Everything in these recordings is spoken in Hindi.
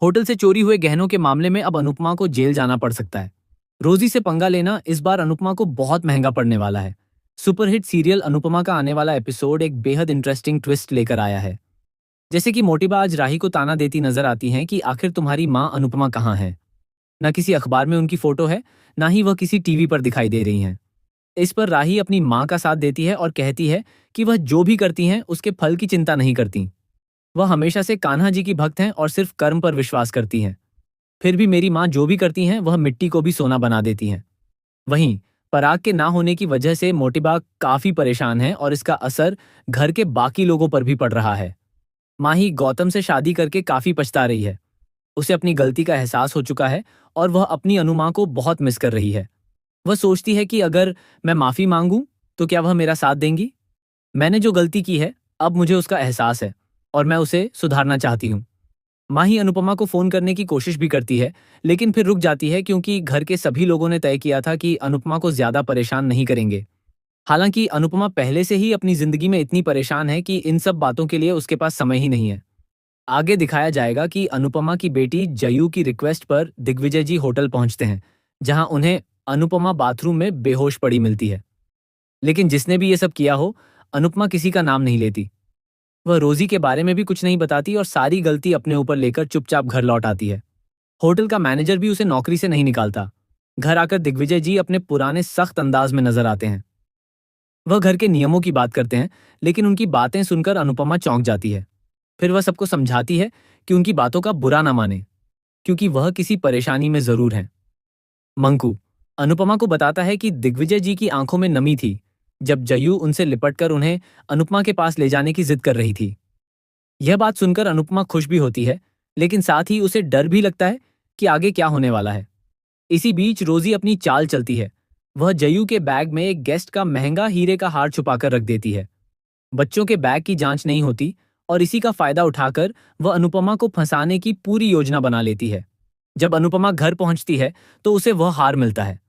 होटल से चोरी हुए गहनों के मामले में अब अनुपमा को जेल जाना पड़ सकता है। रोजी से पंगा लेना इस बार अनुपमा को बहुत महंगा पड़ने वाला है। सुपरहिट सीरियल अनुपमा का आने वाला एपिसोड एक बेहद इंटरेस्टिंग ट्विस्ट लेकर आया है। जैसे कि मोटिबा आज राही को ताना देती नजर आती हैं कि आखिर तुम्हारी माँ अनुपमा कहाँ है। न किसी अखबार में उनकी फोटो है, ना ही वह किसी टीवी पर दिखाई दे रही हैं। इस पर राही अपनी माँ का साथ देती है और कहती है कि वह जो भी करती हैं उसके फल की चिंता नहीं करती। वह हमेशा से कान्हा जी की भक्त हैं और सिर्फ कर्म पर विश्वास करती हैं। फिर भी मेरी माँ जो भी करती हैं वह मिट्टी को भी सोना बना देती हैं। वहीं पराग के ना होने की वजह से मोटिबा काफी परेशान है और इसका असर घर के बाकी लोगों पर भी पड़ रहा है। माही गौतम से शादी करके काफी पछता रही है। उसे अपनी गलती का एहसास हो चुका है और वह अपनी अनुमा को बहुत मिस कर रही है। वह सोचती है कि अगर मैं माफी मांगूं तो क्या वह मेरा साथ देंगी। मैंने जो गलती की है अब मुझे उसका एहसास है और मैं उसे सुधारना चाहती हूँ। माही अनुपमा को फोन करने की कोशिश भी करती है, लेकिन फिर रुक जाती है क्योंकि घर के सभी लोगों ने तय किया था कि अनुपमा को ज्यादा परेशान नहीं करेंगे। हालांकि अनुपमा पहले से ही अपनी जिंदगी में इतनी परेशान है कि इन सब बातों के लिए उसके पास समय ही नहीं है। आगे दिखाया जाएगा कि अनुपमा की बेटी जयू की रिक्वेस्ट पर दिग्विजय जी होटल पहुंचते हैं, जहां उन्हें अनुपमा बाथरूम में बेहोश पड़ी मिलती है। लेकिन जिसने भी ये सब किया हो, अनुपमा किसी का नाम नहीं लेती। वह रोजी के बारे में भी कुछ नहीं बताती और सारी गलती अपने ऊपर लेकर चुपचाप घर लौट आती है। होटल का मैनेजर भी उसे नौकरी से नहीं निकालता। घर आकर दिग्विजय जी अपने पुराने सख्त अंदाज में नजर आते हैं। वह घर के नियमों की बात करते हैं, लेकिन उनकी बातें सुनकर अनुपमा चौंक जाती है। फिर वह सबको समझाती है कि उनकी बातों का बुरा ना माने, क्योंकि वह किसी परेशानी में जरूर है। मंकू अनुपमा को बताता है कि दिग्विजय जी की आंखों में नमी थी जब जयू उनसे लिपटकर उन्हें अनुपमा के पास ले जाने की जिद कर रही थी। यह बात सुनकर अनुपमा खुश भी होती है, लेकिन साथ ही उसे डर भी लगता है कि आगे क्या होने वाला है। इसी बीच रोजी अपनी चाल चलती है। वह जयू के बैग में एक गेस्ट का महंगा हीरे का हार छुपाकर रख देती है। बच्चों के बैग की जांच नहीं होती और इसी का फायदा उठाकर वह अनुपमा को फंसाने की पूरी योजना बना लेती है। जब अनुपमा घर पहुंचती है तो उसे वह हार मिलता है।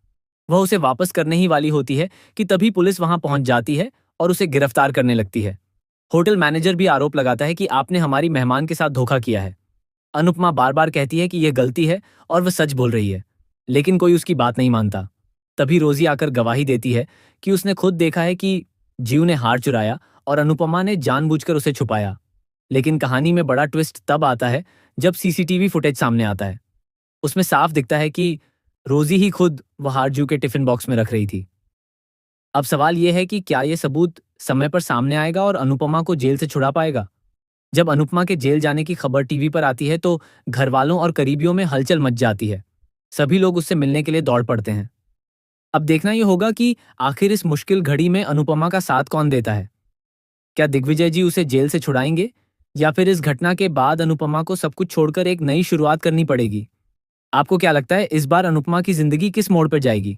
वह उसे वापस करने ही वाली होती है कि तभी पुलिस वहां पहुंच जाती है और उसे गिरफ्तार करने लगती है। होटल मैनेजर भी आरोप लगाता है कि आपने हमारी मेहमान के साथ धोखा किया है। अनुपमा बार बार कहती है कि यह गलती है और वह सच बोल रही है, लेकिन कोई उसकी बात नहीं मानता। तभी रोजी आकर गवाही देती है कि उसने खुद देखा है कि जीव ने हार चुराया और अनुपमा ने जानबूझकर उसे छुपाया। लेकिन कहानी में बड़ा ट्विस्ट तब आता है जब सीसीटीवी फुटेज सामने आता है। उसमें साफ दिखता है कि रोजी ही खुद वह हार जू के टिफिन बॉक्स में रख रही थी। अब सवाल यह है कि क्या यह सबूत समय पर सामने आएगा और अनुपमा को जेल से छुड़ा पाएगा। जब अनुपमा के जेल जाने की खबर टीवी पर आती है तो घर वालों और करीबियों में हलचल मच जाती है। सभी लोग उससे मिलने के लिए दौड़ पड़ते हैं। अब देखना यह होगा कि आखिर इस मुश्किल घड़ी में अनुपमा का साथ कौन देता है। क्या दिग्विजय जी उसे जेल से छुड़ाएंगे या फिर इस घटना के बाद अनुपमा को सब कुछ छोड़कर एक नई शुरुआत करनी पड़ेगी। आपको क्या लगता है, इस बार अनुपमा की जिंदगी किस मोड़ पर जाएगी?